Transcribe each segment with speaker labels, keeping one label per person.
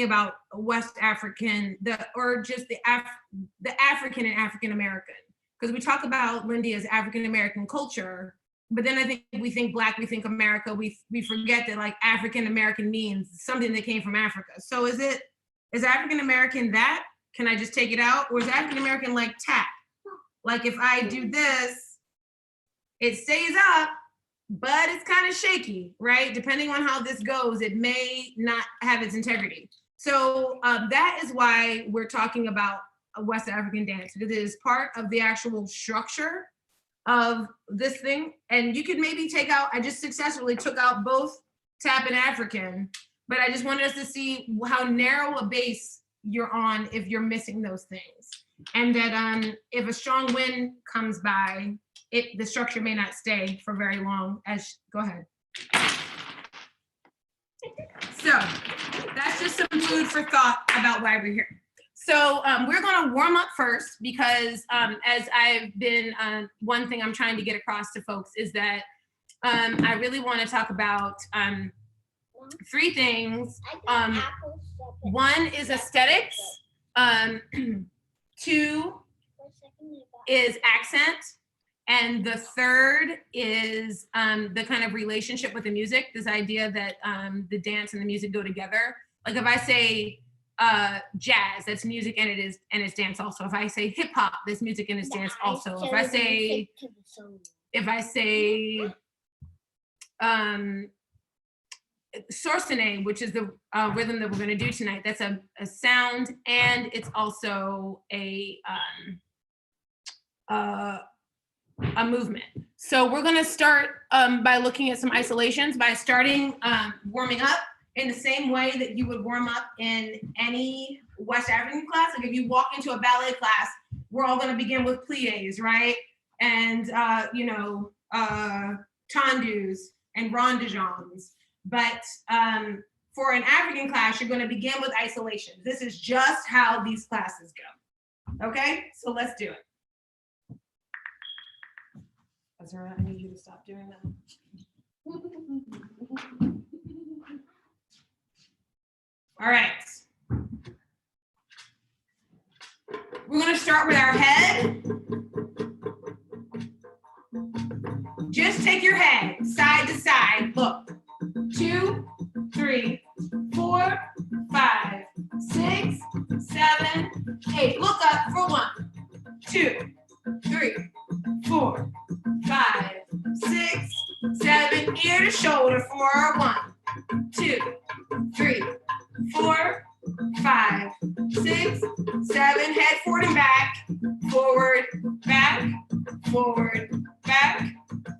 Speaker 1: about West African, or just the African and African American, because we talk about, Lindy, as African American culture, but then I think we think Black, we think America, we forget that like African American means something that came from Africa. So is African American that? Can I just take it out? Or is African American like tap? Like if I do this, it stays up, but it's kind of shaky, right? Depending on how this goes, it may not have its integrity. So that is why we're talking about a West African dance, because it is part of the actual structure of this thing. And you could maybe take out, I just successfully took out both tap and African, but I just wanted us to see how narrow a base you're on if you're missing those things. And that if a strong wind comes by, the structure may not stay for very long. Go ahead. So that's just some food for thought about why we're here. So we're going to warm up first, because as I've been, one thing I'm trying to get across to folks is that I really want to talk about 3 things. One is aesthetics. 2 is accent. And the 3rd is the kind of relationship with the music, this idea that the dance and the music go together. Like if I say jazz, that's music and it's dance also. If I say hip hop, that's music and it's dance also. If I say Sorsene, which is the rhythm that we're going to do tonight, that's a sound, and it's also a movement. So we're going to start by looking at some isolations, by starting warming up in the same way that you would warm up in any West African class. Like if you walk into a ballet class, we're all going to begin with pliés, right? And tendus and rondagens. But for an African class, you're going to begin with isolations. This is just how these classes go. Okay, so let's do it. Azura, I need you to stop doing that. All right. We're going to start with our head. Just take your head side to side. Look. 2, 3, 4, 5, 6, 7, 8. Look up for 1, 2, 3, 4, 5, 6, 7. Ear to shoulder for 1, 2, 3, 4, 5, 6, 7. Head forward and back. Forward, back, forward, back,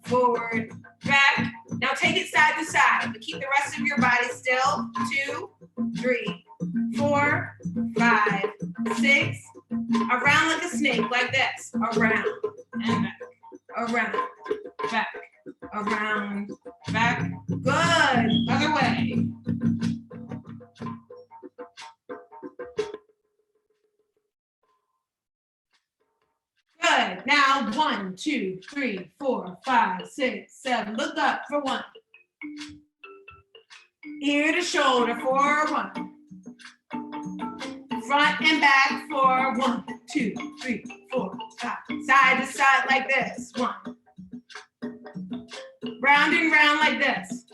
Speaker 1: forward, back. Now take it side to side, but keep the rest of your body still. 2, 3, 4, 5, 6. Around like a snake, like this. Around and back. Around, back. Around, back. Good. Other way. Good. Now 1, 2, 3, 4, 5, 6, 7. Look up for 1. Ear to shoulder for 1. Front and back for 1, 2, 3, 4, 5. Side to side like this. 1. Round and round like this.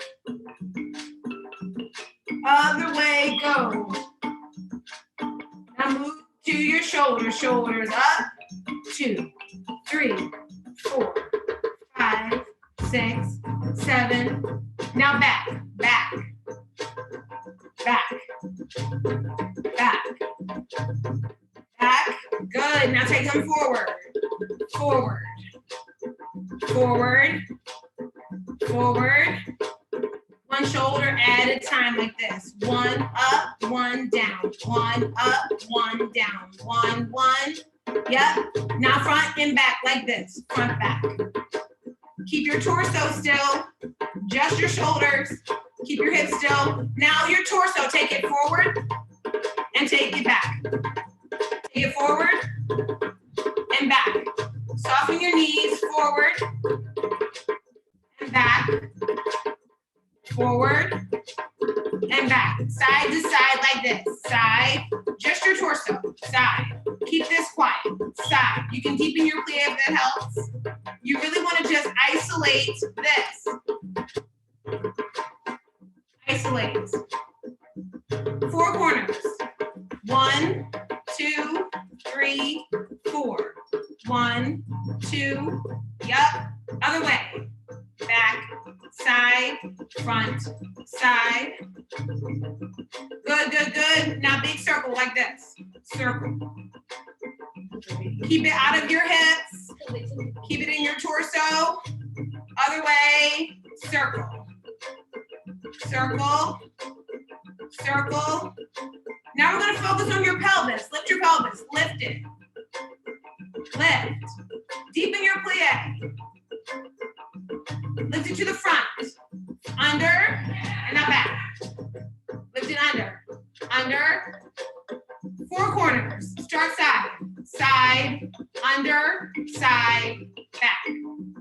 Speaker 1: Other way, go. Now move to your shoulders. Shoulders up. 2, 3, 4, 5, 6, 7. Now back, back, back, back, back. Good. Now take them forward, forward, forward, forward. One shoulder at a time like this. 1 up, 1 down. 1 up, 1 down. 1, 1. Yep. Now front and back like this. Front, back. Keep your torso still. Just your shoulders. Keep your hips still. Now your torso. Take it forward and take it back. Take it forward and back. Soften your knees. Forward and back. Forward and back. Side to side like this. side, just your torso, side. Keep this quiet, side. You can deepen your plie if that helps. You really want to just isolate this. Isolate. 4 corners. 1, 2, 3, 4. 1, 2, yep. Other way. Back, side, front, side. Good, good, good. Now big circle like this. Circle. Keep it out of your hips. Keep it in your torso. Other way. Circle. Circle. Circle. Now we're going to focus on your pelvis. Lift your pelvis. Lift it. Lift. Deepen your plie. Lift it to the front. Under and now back. Lift it under. Under. 4 corners. Start side. Side. Under. Side. Back.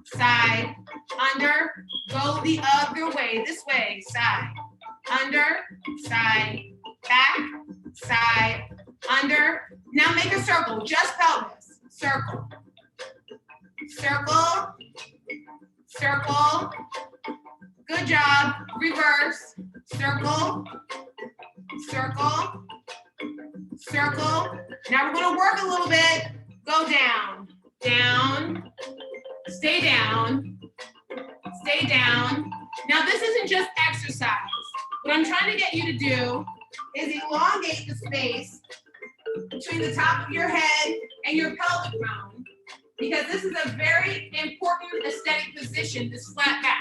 Speaker 1: Side. Under. Go the other way. This way. Side. Under. Side. Back. Side. Under. Now make a circle. Just pelvis. Circle. Circle. Circle. Good job. Reverse. Circle. Circle. Circle. Now we're going to work a little bit. Go down. Down. Stay down. Stay down. Now this isn't just exercise. What I'm trying to get you to do is elongate the space between the top of your head and your pelvic bone, because this is a very important aesthetic position, this flat back.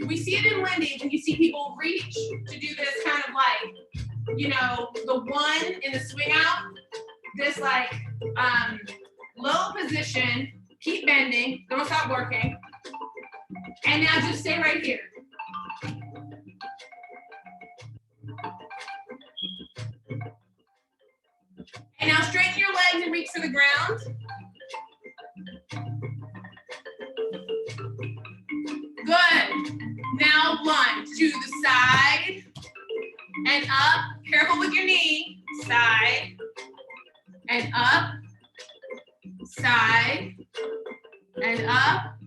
Speaker 1: We see it in Lindy when you see people reach to do this kind of like, you know, the one in the swing out, this like low position, keep bending, don't stop working. And now just stay right here. And now straighten your legs and reach for the ground. Good. Now lunge to the side and up. Careful with your knee. Side and up. Side and up.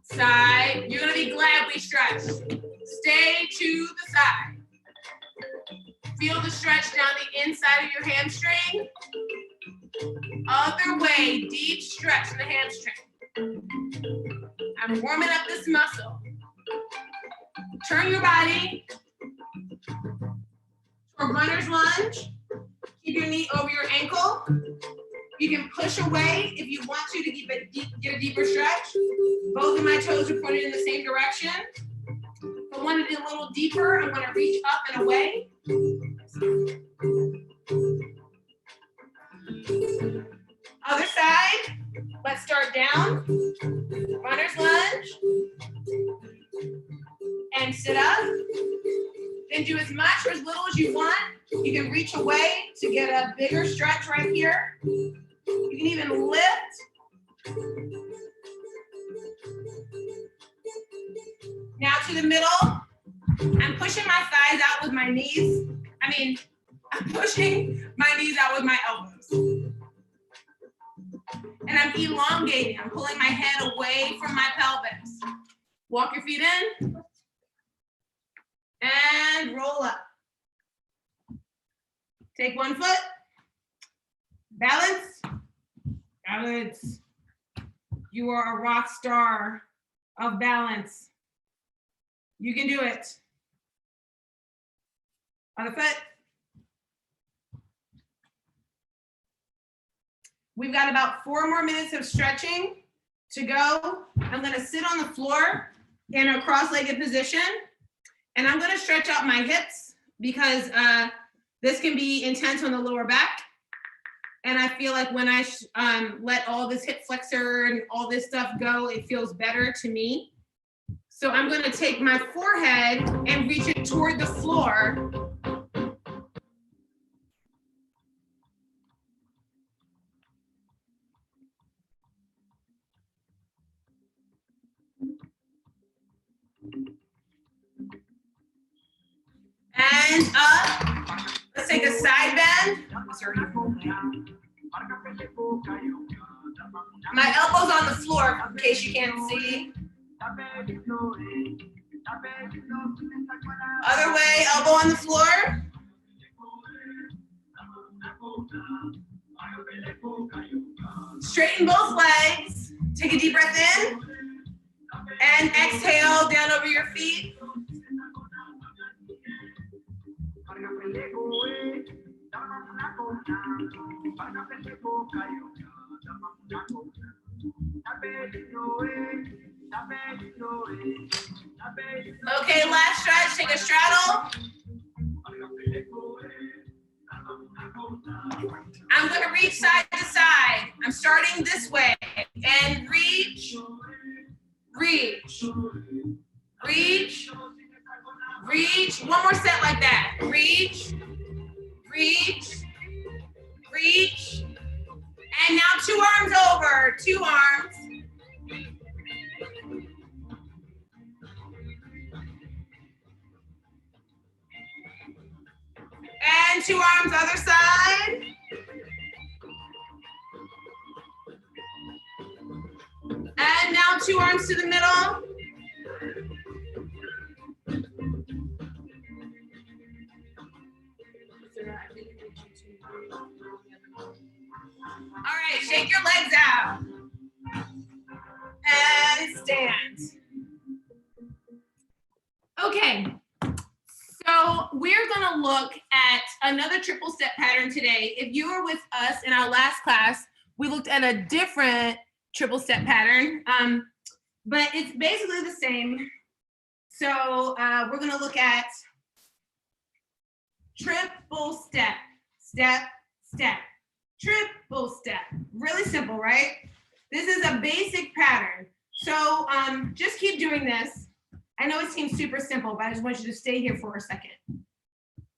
Speaker 1: Side. You're going to be glad we stretched. Stay to the side. Feel the stretch down the inside of your hamstring. Other way, deep stretch in the hamstring. I'm warming up this muscle. Turn your body to a runner's lunge. Keep your knee over your ankle. You can push away if you want to get a deeper stretch. Both of my toes are pointed in the same direction. If I want it a little deeper, I'm going to reach up and away. Other side. Let's start down. Runner's lunge. And sit up. Then do as much or as little as you want. You can reach away to get a bigger stretch right here. You can even lift. Now to the middle. I'm pushing my thighs out with my knees. I'm pushing my knees out with my elbows. And I'm elongating. I'm pulling my head away from my pelvis. Walk your feet in. And roll up. Take one foot. Balance. Balance. You are a rock star of balance. You can do it. Other foot. We've got about 4 more minutes of stretching to go. I'm gonna sit on the floor in a cross-legged position, and I'm gonna stretch out my hips because this can be intense on the lower back. And I feel like when I let all this hip flexor and all this stuff go, it feels better to me. So I'm gonna take my forehead and reach it toward the floor. And up. Let's take take a side bend. My elbow's on the floor in case you can't see. Other way, elbow on the floor. Straighten both legs. Take a deep breath in. And exhale down over your feet. Okay, last stretch, take a straddle. I'm gonna reach side to side. I'm starting this way and reach, reach, reach, reach. One more set like that. Reach, reach, reach. And now 2 arms over, 2 arms. And 2 arms other side. And now 2 arms to the middle. All right, shake your legs out. And stand. Okay, so we're gonna look at another triple step pattern today. If you were with us in our last class, we looked at a different triple step pattern, but it's basically the same. So we're gonna look at triple step, step, step, triple step. Really simple, right? This is a basic pattern. So just keep doing this. I know it seems super simple, but I just want you to stay here for a second.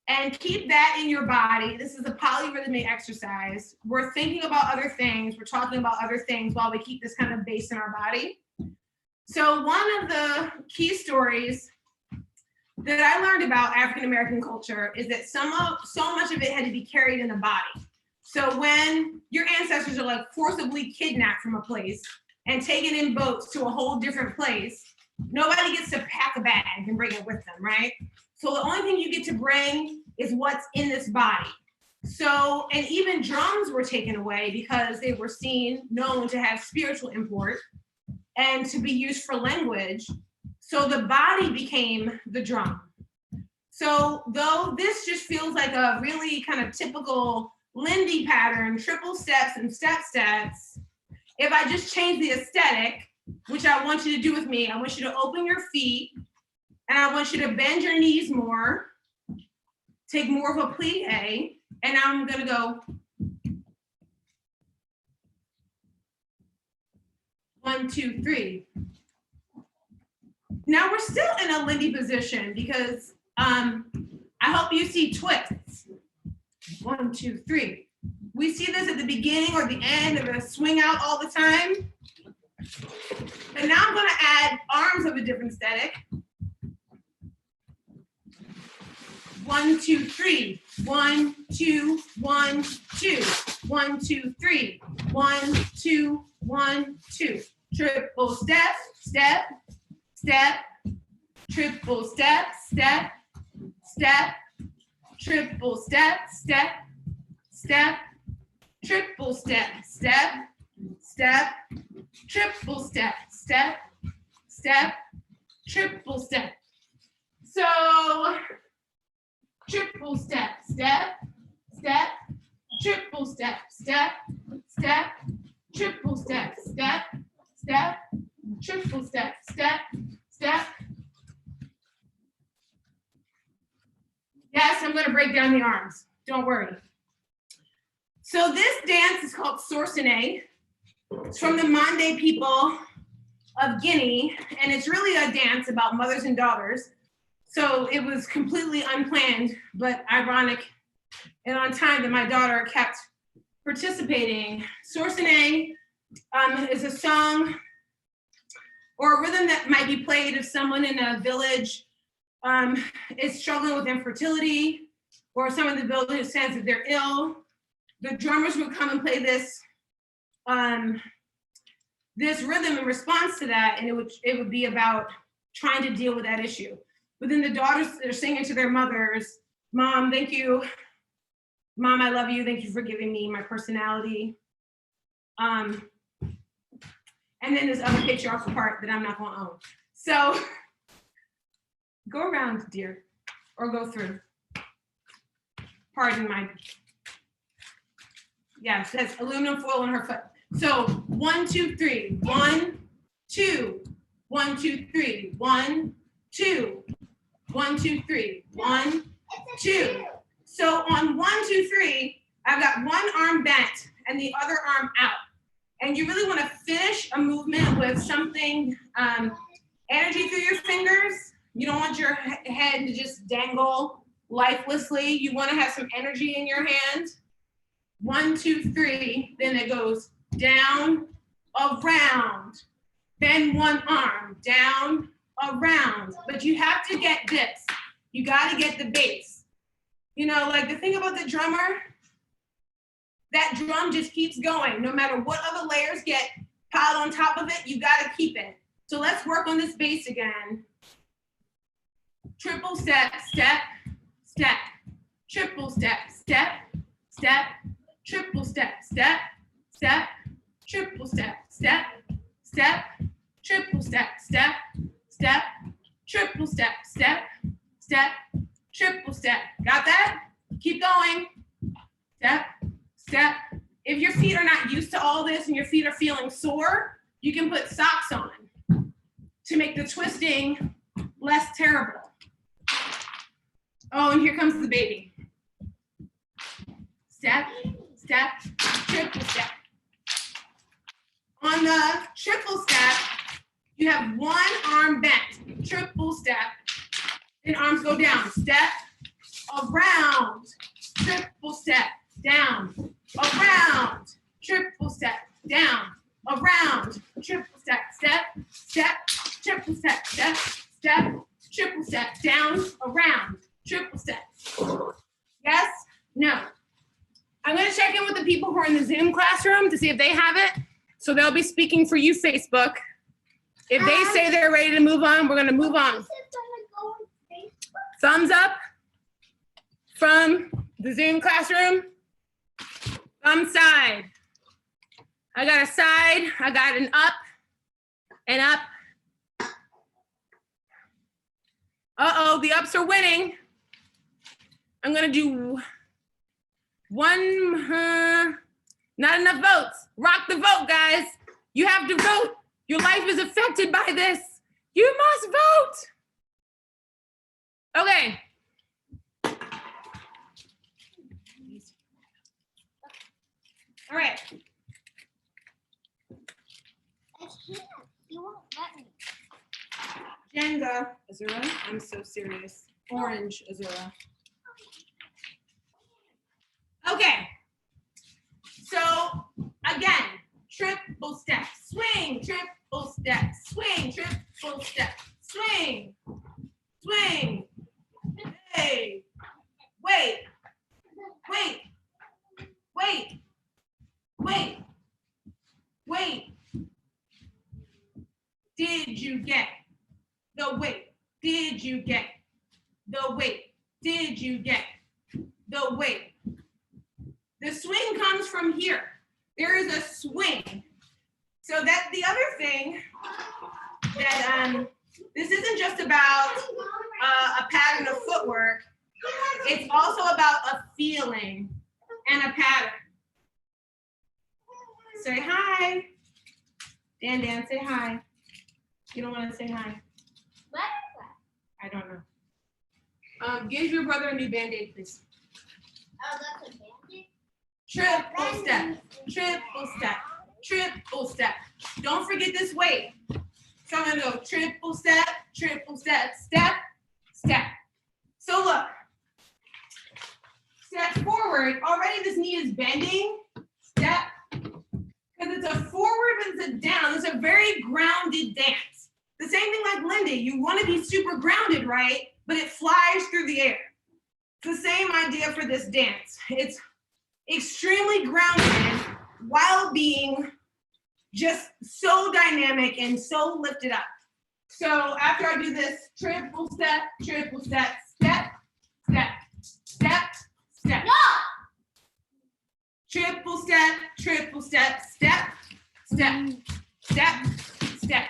Speaker 1: And keep that in your body. This is a polyrhythmic exercise. We're thinking about other things. We're talking about other things while we keep this kind of base in our body. So one of the key stories that I learned about African-American culture is that so much of it had to be carried in the body. So when your ancestors are like forcibly kidnapped from a place and taken in boats to a whole different place, nobody gets to pack a bag and bring it with them, right? So the only thing you get to bring is what's in this body. So, and even drums were taken away because they were known to have spiritual import and to be used for language. So the body became the drum. So though this just feels like a really kind of typical Lindy pattern, triple steps and step steps, if I just change the aesthetic, which I want you to do with me, I want you to open your feet and I want you to bend your knees more, take more of a plie, and I'm gonna go 1, 2, 3. Now we're still in a Lindy position because I hope you see twists. 1, 2, 3. We see this at the beginning or the end of a swing out all the time. And now I'm gonna add arms of a different aesthetic. 1, 2, 3. 1, 2, 1, 2. 1, 2, 3. 1, 2, 1, 2. Triple step, step, step. Triple step, step, step. Triple step, step, step. Triple step, step, step. Triple step, step, step. Triple step. So triple step, step, step. Triple step, step, step. Triple step, step, step. Triple step, step, step. Yes, I'm going to break down the arms. Don't worry. So this dance is called Sourcené. It's from the Mande people of Guinea, and it's really a dance about mothers and daughters. So it was completely unplanned, but ironic and on time that my daughter kept participating. Sourcené is a song or a rhythm that might be played if someone in a village is struggling with infertility, or someone in the building says that they're ill, the drummers would come and play this this rhythm in response to that, and it would be about trying to deal with that issue. But then the daughters are singing to their mothers, "Mom, thank you. Mom, I love you. Thank you for giving me my personality." And then this other patriarchal part that I'm not gonna own. So go around, dear, or go through. Pardon my, yes, that's aluminum foil on her foot. So 1, 2, 3, 1, 2, 1, 2, 3, 1, 2, 1, 2, 3, 1, 2. So on 1, 2, 3, I've got one arm bent and the other arm out. And you really want to finish a movement with something, energy through your fingers. You don't want your head to just dangle lifelessly. You want to have some energy in your hand. 1, 2, 3, then it goes down, around, bend one arm, down, around. But you have to get this. You got to get the bass. You know, like the thing about the drummer, that drum just keeps going. No matter what other layers get piled on top of it, you got to keep it. So let's work on this bass again. Triple step, step, step, triple step, step, step, triple step, step, step, triple step, step, step, triple step, step, step, triple step, step, step, triple step. Got that? Keep going. Step, step. If your feet are not used to all this and your feet are feeling sore, you can put socks on to make the twisting less terrible. Oh, and here comes the baby. Step, step, triple step. On the triple step, you have one arm bent, triple step, then arms go down, step, around, triple step, down, around, triple step, down, around, triple step, step, step, triple step, step, step, triple step, down, around, triple step. Yes? No? I'm gonna check in with the people who are in the Zoom classroom to see if they have it. So they'll be speaking for you, Facebook. If they say they're ready to move on, we're gonna move on. Thumbs up from the Zoom classroom. Thumb side. I got a side, I got an up and up. Uh-oh, the ups are winning. I'm gonna do one, not enough votes. Rock the vote, guys. You have to vote. Your life is affected by this. You must vote. Okay. All right.
Speaker 2: I can't. You won't let me.
Speaker 1: Jenga, Azura. I'm so serious. Orange, Azura. Okay. So again, triple step, swing, triple step, swing, triple step, swing, swing. Hey, wait, wait, wait, wait, wait. Did you get the weight? Did you get the weight? Did you get the weight? The swing comes from here. There is a swing. So that the other thing that this isn't just about a pattern of footwork. It's also about a feeling and a pattern. Say hi. Dan, say hi. You don't want to say hi?
Speaker 2: What is that?
Speaker 1: I don't know. Give your brother a new Band-Aid, please.
Speaker 2: Oh, that's a Band-Aid?
Speaker 1: Triple step, triple step, triple step. Don't forget this weight. So I'm gonna go triple step, step, step. So look, step forward. Already this knee is bending. Step, because it's a forward, but it's a down. It's a very grounded dance. The same thing like Lindy. You want to be super grounded, right? But it flies through the air. It's the same idea for this dance. It's extremely grounded while being just so dynamic and so lifted up. So after I do this triple step, step, step, step, step.
Speaker 2: No.
Speaker 1: Triple step, step, step, step, step.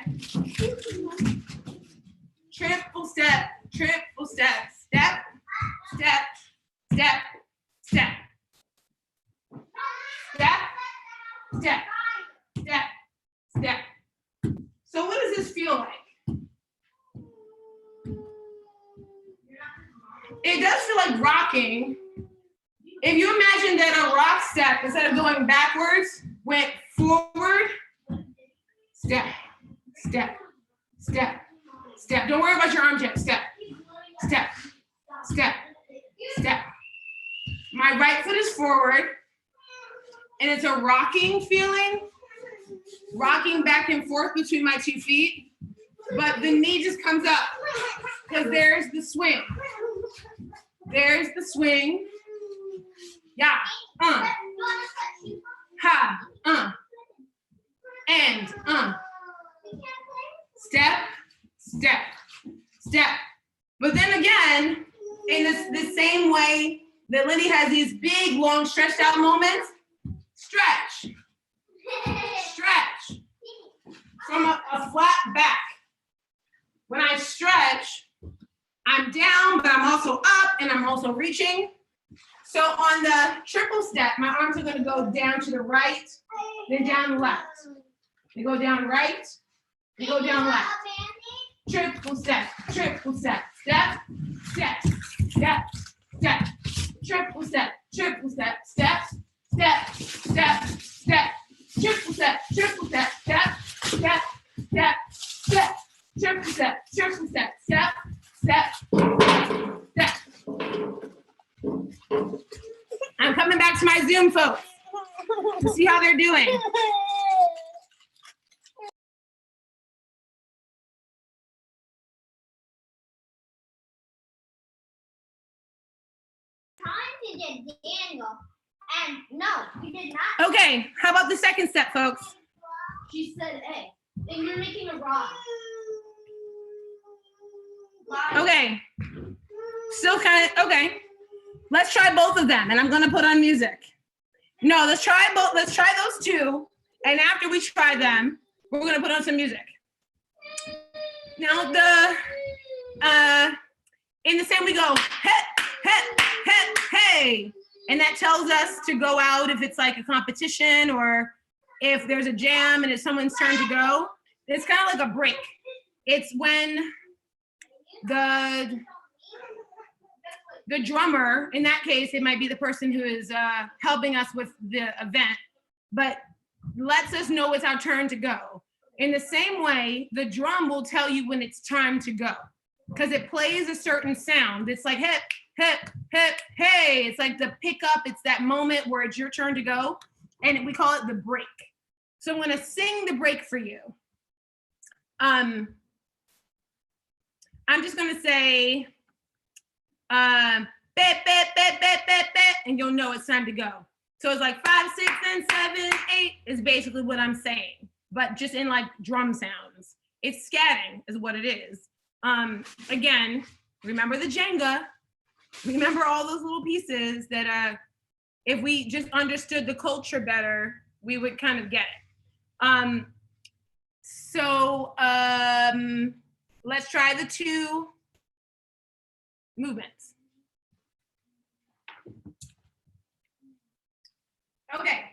Speaker 1: Triple step, step, step, step, step. Step, step, step, step. So what does this feel like? It does feel like rocking. If you imagine that a rock step, instead of going backwards, went forward, step, step, step, step. Don't worry about your arms yet. Step, step, step, step. My right foot is forward, and it's a rocking feeling, rocking back and forth between my 2 feet, but the knee just comes up because there's the swing. There's the swing. Yeah, ha, and step, step, step. But then again, in the same way that Lindy has these big, long, stretched out moments, stretch, stretch from a flat back. When I stretch, I'm down, but I'm also up and I'm also reaching. So on the triple step, my arms are gonna go down to the right, then down the left. They go down right, they go down left. Triple step, step, step, step, step, step. Triple step, step, step, step, step, step. Triple step, step, step, step, step. Triple step, step, step, step. I'm coming back to my Zoom folks to see how they're doing.
Speaker 2: Time to get Daniel. And no, you did not.
Speaker 1: Okay, how about the second step, folks?
Speaker 2: She said A. And you're making a rod.
Speaker 1: Okay, still kind of, okay. Let's try both of them, and I'm gonna put on music. No, let's try both. Let's try those two, and after we try them, we're gonna put on some music. Now in the same we go, hey, and that tells us to go out if it's like a competition or if there's a jam and it's someone's turn to go. It's kind of like a break. It's when the drummer, in that case, it might be the person who is helping us with the event, but lets us know it's our turn to go. In the same way, the drum will tell you when it's time to go because it plays a certain sound. It's like hip, hip, hip, hey. It's like the pickup. It's that moment where it's your turn to go, and we call it the break. So I'm gonna sing the break for you. I'm just gonna say, bet, and you'll know it's time to go. So it's like 5, 6, and 7, 8 is basically what I'm saying, but just in like drum sounds. It's scatting is what it is. Again, remember the Jenga, remember all those little pieces that if we just understood the culture better, we would kind of get it. Let's try the two movements. Okay,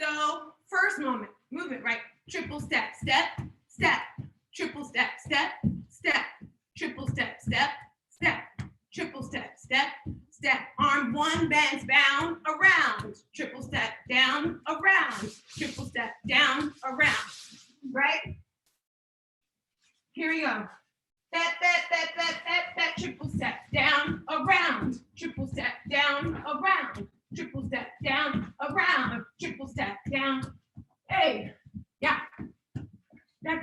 Speaker 1: so first movement, right? Triple step, step, step, triple step, step, step, triple step, step, step, triple step, step, step. Arm one bends down, around, triple step, down, around, triple step, down, around, right? Here we go. That, triple step, down, around, triple step, down, around, triple step, down, around, triple step, down. Hey, yeah. Da.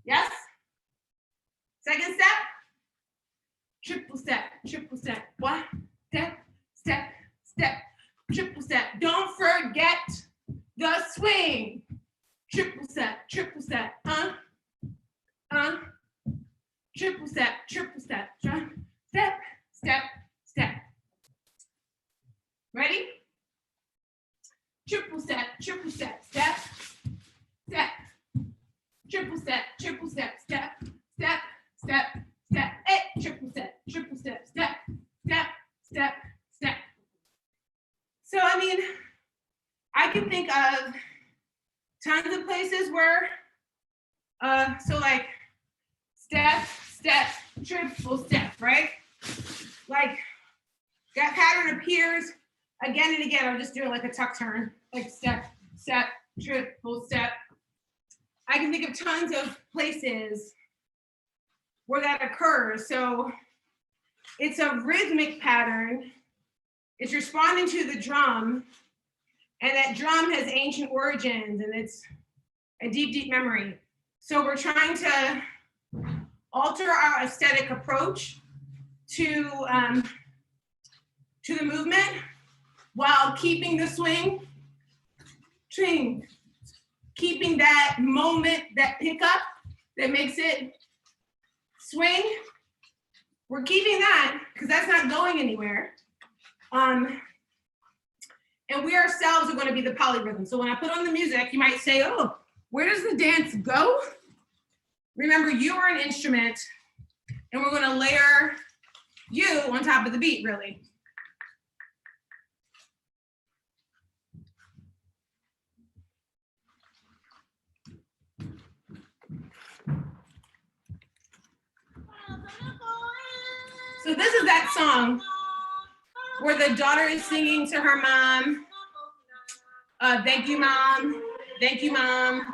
Speaker 1: Yes? triple step, triple step. One, step, step, step, triple step. Don't forget the swing. Triple step, triple step. Triple step, triple step. Step, step, step. Ready? Triple step, step, step. Triple step, step, step, step, step. Hey, triple step, step, step, step, step. So, I mean, I can think of tons of places where, so like step, step, triple step, right? Like that pattern appears again and again. I'm just doing like a tuck turn, like step, step, triple step. I can think of tons of places where that occurs. So it's a rhythmic pattern. It's responding to the drum, and that drum has ancient origins, and it's a deep, deep memory. So we're trying to alter our aesthetic approach to the movement while keeping the swing, keeping that moment, that pickup that makes it swing. We're keeping that because that's not going anywhere. And we ourselves are going to be the polyrhythm. So when I put on the music, you might say, oh, where does the dance go? Remember, you are an instrument, and we're going to layer you on top of the beat, really. So this is that song where the daughter is singing to her mom, thank you, mom. Thank you, mom.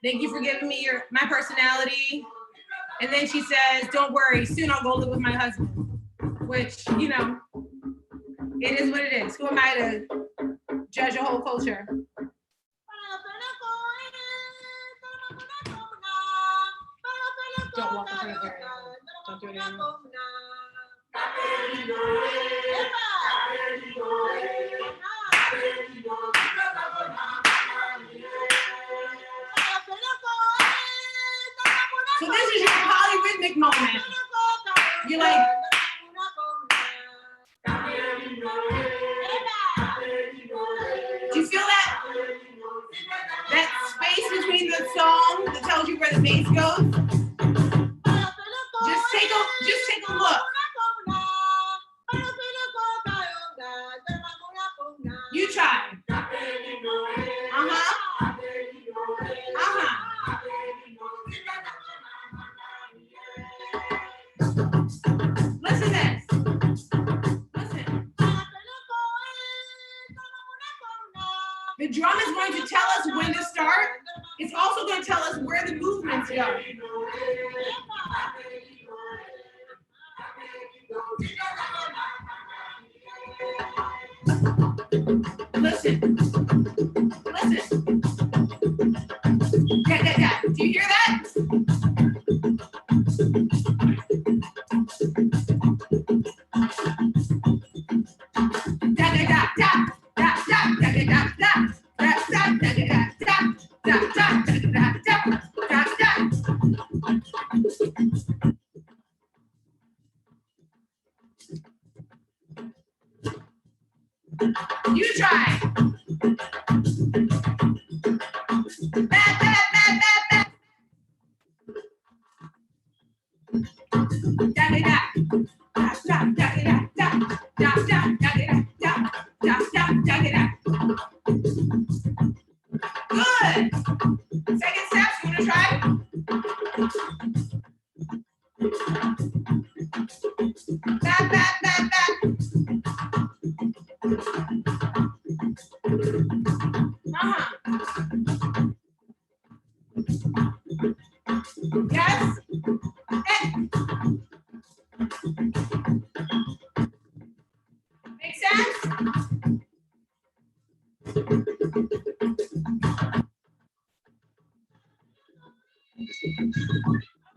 Speaker 1: Thank you for giving me my personality. And then she says, don't worry, soon I'll go live with my husband, which, you know, it is what it is. Who am I to judge a whole culture? Don't walk in front of her. Don't do it anymore. So this is your polyrhythmic moment. You're like, do you feel that? That space between the song that tells you where the bass goes? Just take a look. You try. Listen to this. Listen. The drum is going to tell us when to start. It's also going to tell us where the movements go. Listen. Listen. Yeah. Do you hear that? You try. Good. Second step, you want to try? Back. Yes. Make sense?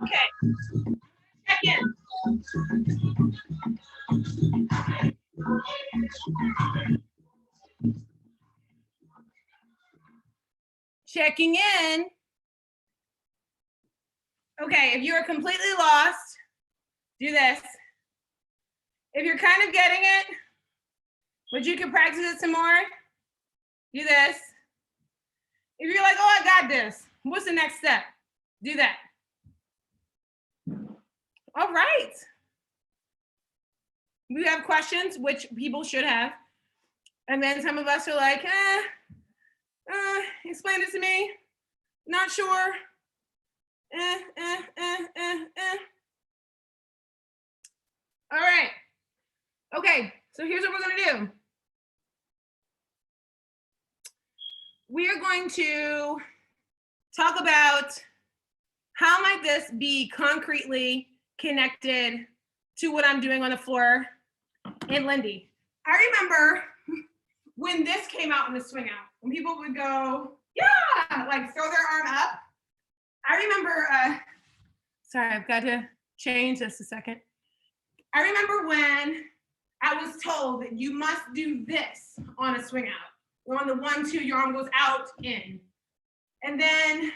Speaker 1: Okay. Check in. Checking in. Okay, if you are completely lost, do this. If you're kind of getting it, but you can practice it some more, do this. If you're like, oh, I got this, what's the next step? Do that. All right. We have questions, which people should have. And then some of us are like, explain it to me. Not sure. All right. Okay, so here's what we're gonna do. We are going to talk about how might this be concretely connected to what I'm doing on the floor in Lindy. I remember when this came out in the swing out, when people would go, yeah, like throw their arm up. I remember, sorry, I've got to change this a second. I remember when I was told that you must do this on a swing out. Or on the 1, 2, your arm goes out, in. And then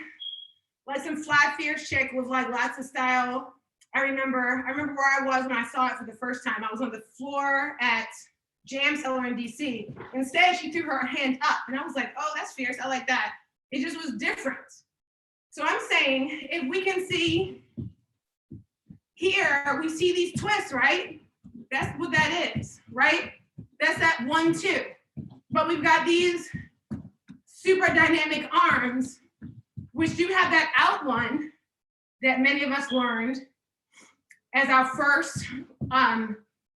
Speaker 1: like some flat fierce chick with like lots of style. I remember where I was when I saw it for the first time. I was on the floor at Jam Cellar in DC. Instead, she threw her hand up and I was like, oh, that's fierce, I like that. It just was different. So I'm saying, if we can see here, we see these twists, right? That's what that is, right? That's that 1, 2. But we've got these super dynamic arms, which do have that out one that many of us learned as our first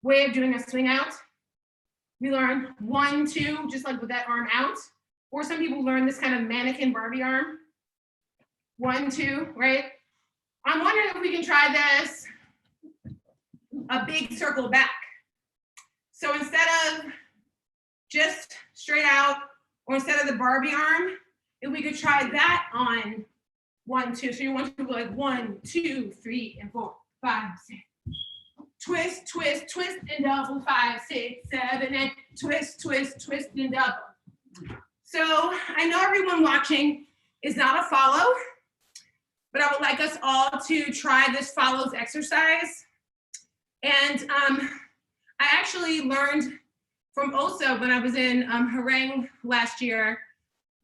Speaker 1: way of doing a swing out. We learned 1, 2, just like with that arm out. Or some people learn this kind of mannequin Barbie arm. 1, 2, right? I'm wondering if we can try this a big circle back. So instead of just straight out, or instead of the Barbie arm, if we could try that on 1, 2. So you want to go like 1, 2, 3, and 4, 5, 6. Twist, twist, twist, and double, 5, 6, 7, and twist, twist, twist, and double. So I know everyone watching is not a follow, but I would like us all to try this follows exercise. And I actually learned from Osa when I was in Harang last year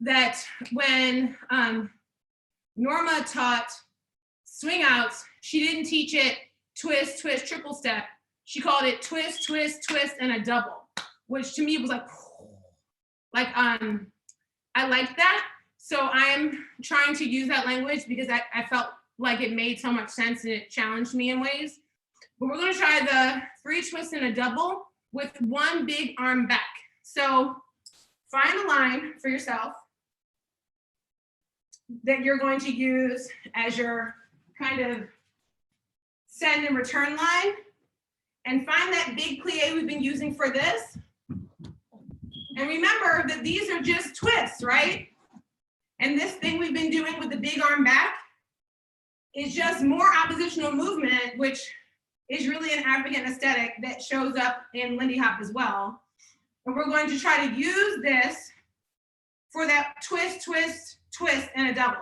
Speaker 1: that when Norma taught swing outs, she didn't teach it twist, twist, triple step. She called it twist, twist, twist, and a double, which to me was like I liked that. So I'm trying to use that language because I felt like it made so much sense and it challenged me in ways. But we're gonna try the 3 twists and a double with 1 big arm back. So find a line for yourself that you're going to use as your kind of send and return line, and find that big plie we've been using for this. And remember that these are just twists, right? And this thing we've been doing with the big arm back is just more oppositional movement, which is really an African aesthetic that shows up in Lindy Hop as well. And we're going to try to use this for that twist, twist, twist, and a double.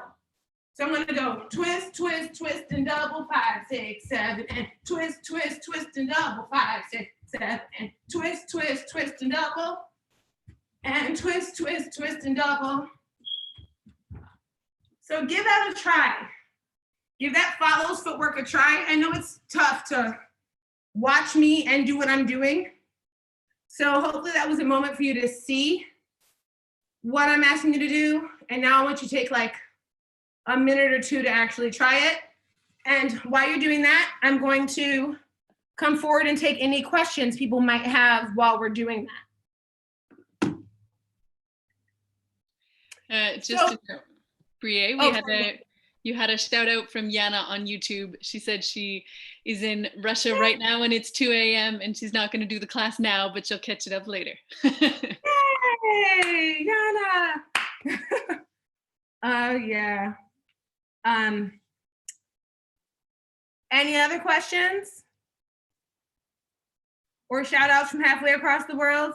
Speaker 1: So I'm gonna go twist, twist, twist, and double, 5, 6, 7, and twist, twist, twist, and double, 5, 6, 7, and twist, twist, twist, and double, and twist, twist, twist, and double. So give that a try. Give that follows footwork a try. I know it's tough to watch me and do what I'm doing. So hopefully that was a moment for you to see what I'm asking you to do. And now I want you to take like a minute or 2 to actually try it. And while you're doing that, I'm going to come forward and take any questions people might have while we're doing that.
Speaker 3: Breai, you had a shout out from Yana on YouTube. She said she is in Russia right now and it's 2 a.m. and she's not going to do the class now, but she'll catch it up later.
Speaker 1: Hey, Yana. Yeah. Any other questions? Or shout outs from halfway across the world?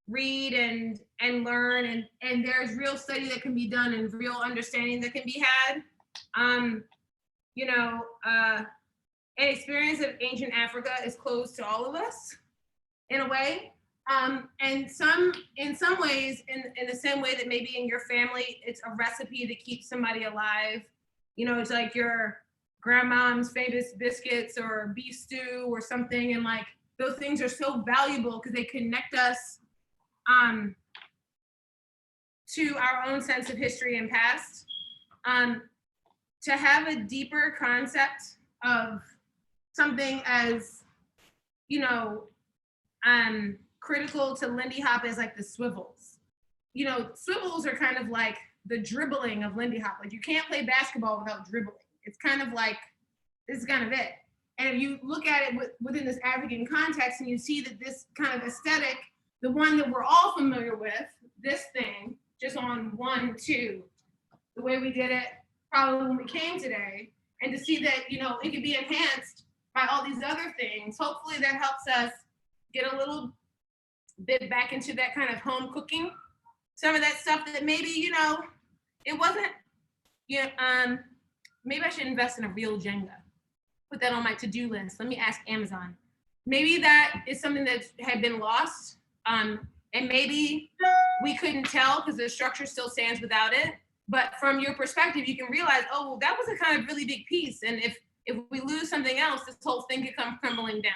Speaker 1: read and learn, and there's real study that can be done and real understanding that can be had. You know, an experience of ancient Africa is close to all of us in a way. And in some ways, in the same way that maybe in your family, it's a recipe to keep somebody alive. You know, it's like your grandmom's famous biscuits or beef stew or something. And like, those things are so valuable because they connect us to our own sense of history and past. To have a deeper concept of something as, you know, critical to Lindy Hop as like the swivels. You know, swivels are kind of like the dribbling of Lindy Hop. Like, you can't play basketball without dribbling. It's kind of like, this is kind of it. And if you look at it within this African context and you see that this kind of aesthetic, the one that we're all familiar with, this thing, just on 1, 2, the way we did it probably when we came today, and to see that, you know, it could be enhanced by all these other things, hopefully that helps us get a little bit back into that kind of home cooking. Some of that stuff that maybe, you know, it wasn't, maybe I should invest in a real Jenga. Put that on my to-do list. Let me ask Amazon. Maybe that is something that had been lost. And maybe we couldn't tell because the structure still stands without it. But from your perspective, you can realize, oh, well, that was a kind of really big piece. And if we lose something else, this whole thing could come crumbling down.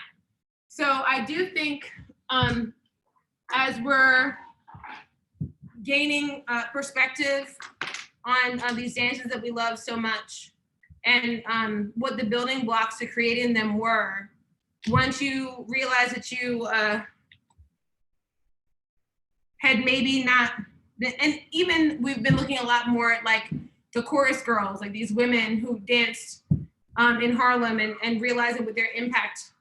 Speaker 1: So I do think as we're gaining perspective on these dances that we love so much, and what the building blocks to creating them were, once you realize that you had maybe not, and even we've been looking a lot more at like the chorus girls, like these women who danced in Harlem, and realizing what their impact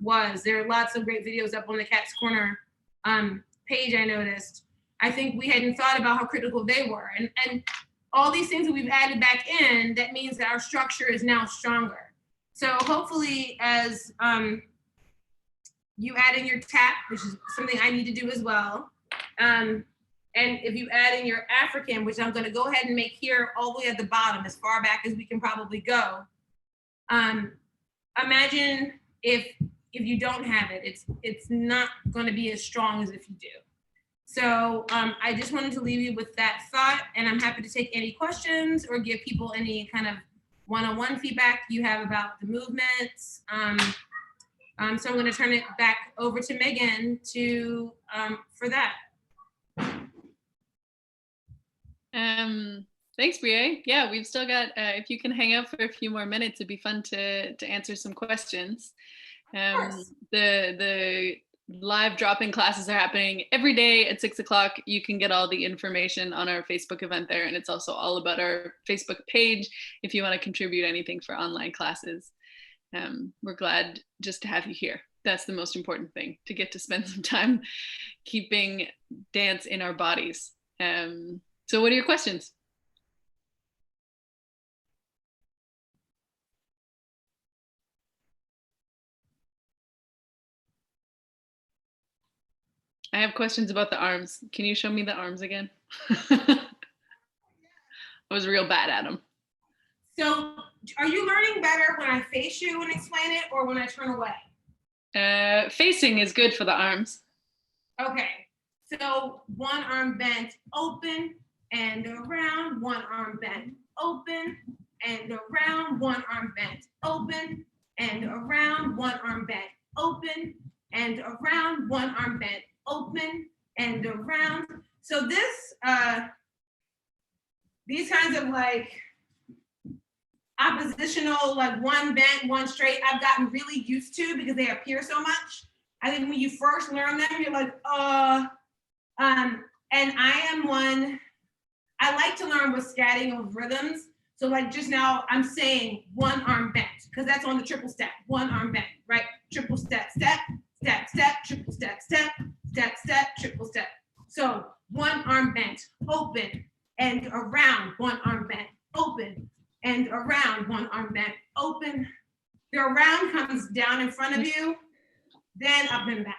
Speaker 1: was. There are lots of great videos up on the Cat's Corner page, I noticed. I think we hadn't thought about how critical they were. And all these things that we've added back in, that means that our structure is now stronger. So hopefully as you add in your tap, which is something I need to do as well, and if you add in your African, which I'm gonna go ahead and make here all the way at the bottom, as far back as we can probably go. Imagine if you don't have it, it's not gonna be as strong as if you do. So I just wanted to leave you with that thought, and I'm happy to take any questions or give people any kind of one-on-one feedback you have about the movements. So I'm gonna turn it back over to Megan for that.
Speaker 3: Thanks, Breai. Yeah, we've still got, if you can hang out for a few more minutes, it'd be fun to answer some questions. The live drop-in classes are happening every day at 6 o'clock. You can get all the information on our Facebook event there, and it's also all about our Facebook page if you want to contribute anything for online classes. We're glad just to have you here. That's the most important thing, to get to spend some time keeping dance in our bodies. So what are your questions? I have questions about the arms. Can you show me the arms again? I was real bad at them.
Speaker 1: So are you learning better when I face you and explain it, or when I turn away?
Speaker 3: Facing is good for the arms.
Speaker 1: Okay, so one arm bent, open and around, one arm bent, open and around, one arm bent, open and around, one arm bent, open and around, one arm bent, open and around. So this, these kinds of like oppositional, like one bent, one straight, I've gotten really used to because they appear so much. I think when you first learn them, you're like, and I am one, I like to learn with scatting of rhythms. So like just now I'm saying one arm bent, because that's on the triple step, one arm bent, right? Triple step, step, step, step, triple step, step, step, step, triple step. So one arm bent, open and around, one arm bent, open and around, one arm bent, open. The around comes down in front of you, then up and back.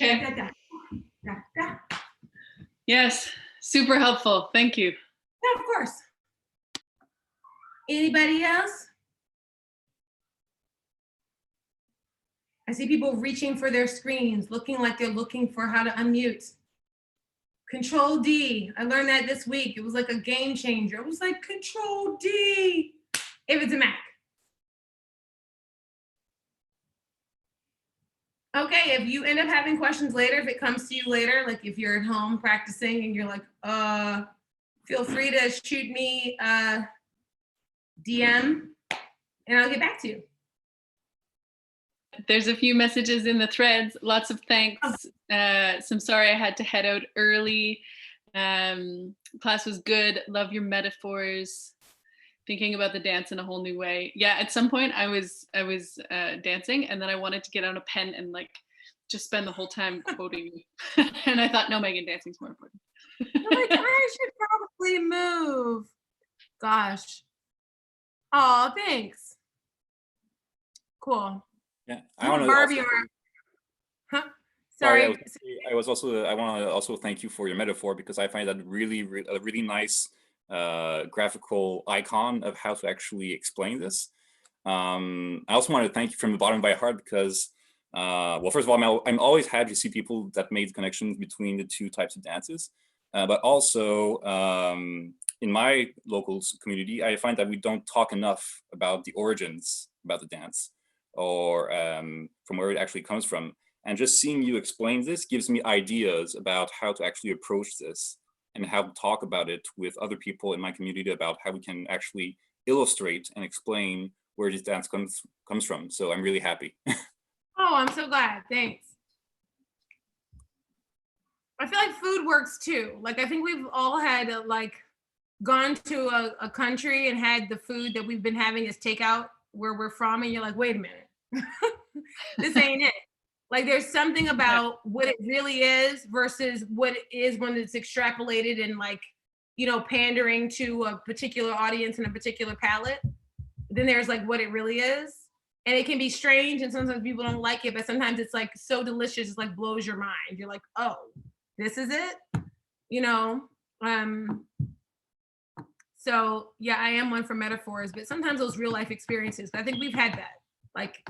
Speaker 3: Okay. Yes, super helpful. Thank you.
Speaker 1: Yeah, of course. Anybody else? I see people reaching for their screens, looking like they're looking for how to unmute. Control D. I learned that this week. It was like a game changer. It was like Control D if it's a Mac. Okay, if you end up having questions later, if it comes to you later, like if you're at home practicing and you're like, feel free to shoot me a DM and I'll get back to you.
Speaker 3: There's a few messages in the threads. Lots of thanks. Some sorry I had to head out early. Class was good. Love your metaphors. Thinking about the dance in a whole new way. Yeah, at some point I was dancing, and then I wanted to get out a pen and like just spend the whole time quoting. And I thought, no, Megan, dancing's more important.
Speaker 1: Like, I should probably move. Gosh. Oh, thanks. Cool.
Speaker 4: Yeah, I want to
Speaker 1: Barbie
Speaker 4: also,
Speaker 1: huh?
Speaker 4: sorry,
Speaker 1: Sorry.
Speaker 4: I want to also thank you for your metaphor, because I find that really a really nice graphical icon of how to actually explain this. I also want to thank you from the bottom of my heart, because well, first of all, I'm always happy to see people that made connections between the two types of dances, but also in my local community, I find that we don't talk enough about the origins about the dance, or from where it actually comes from. And just seeing you explain this gives me ideas about how to actually approach this and how to talk about it with other people in my community about how we can actually illustrate and explain where this dance comes from. So I'm really happy.
Speaker 1: Oh, I'm so glad. Thanks. I feel like food works too. Like, I think we've all had like gone to a country and had the food that we've been having as takeout where we're from, and you're like, wait a minute, this ain't it. Like, there's something about what it really is versus what it is when it's extrapolated and like, you know, pandering to a particular audience and a particular palate. Then there's like what it really is. And it can be strange, and sometimes people don't like it, but sometimes it's like so delicious, it's like blows your mind. You're like, oh, this is it, you know? So yeah, I am one for metaphors, but sometimes those real life experiences, I think we've had that. Like,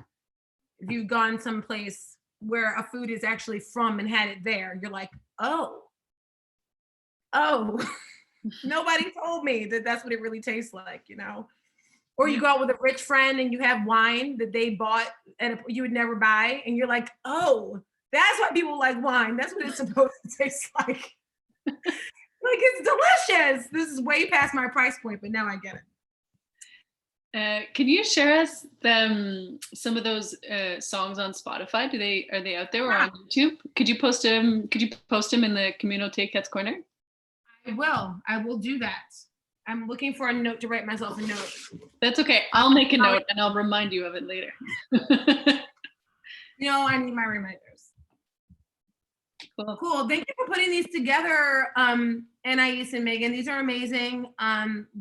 Speaker 1: if you've gone someplace where a food is actually from and had it there, you're like, oh, nobody told me that that's what it really tastes like, you know? Or you go out with a rich friend and you have wine that they bought and you would never buy, and you're like, oh, that's why people like wine. That's what it's supposed to taste like. Like, it's delicious. This is way past my price point, but now I get it.
Speaker 3: Can you share us some of those songs on Spotify? Are they out there or on YouTube? Could you post them in the Communauté Cats Corner?
Speaker 1: I will do that. I'm looking for a note to write myself a note.
Speaker 3: That's okay. I'll make a note and I'll remind you of it later.
Speaker 1: No, I need my reminders. Cool. Thank you for putting these together, Anais and Megan. These are amazing.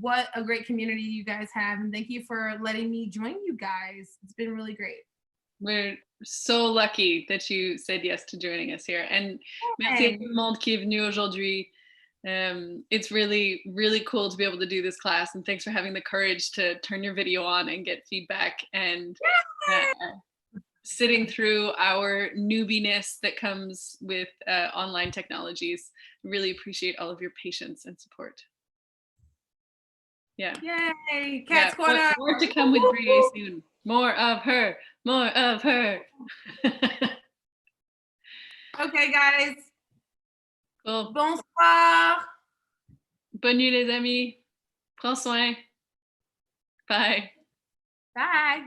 Speaker 1: What a great community you guys have. And thank you for letting me join you guys. It's been really great.
Speaker 3: We're so lucky that you said yes to joining us here. And merci à tout le monde qui est venu aujourd'hui. It's really, really cool to be able to do this class, and thanks for having the courage to turn your video on and get feedback and sitting through our newbiness that comes with online technologies. Really appreciate all of your patience and support. Yeah.
Speaker 1: Yay, Cats Corner.
Speaker 3: More to come with Breai soon. More of her. More of her.
Speaker 1: Okay, guys.
Speaker 3: Cool.
Speaker 1: Bonsoir.
Speaker 3: Bonne nuit, les amis. Prends soin. Bye.
Speaker 1: Bye.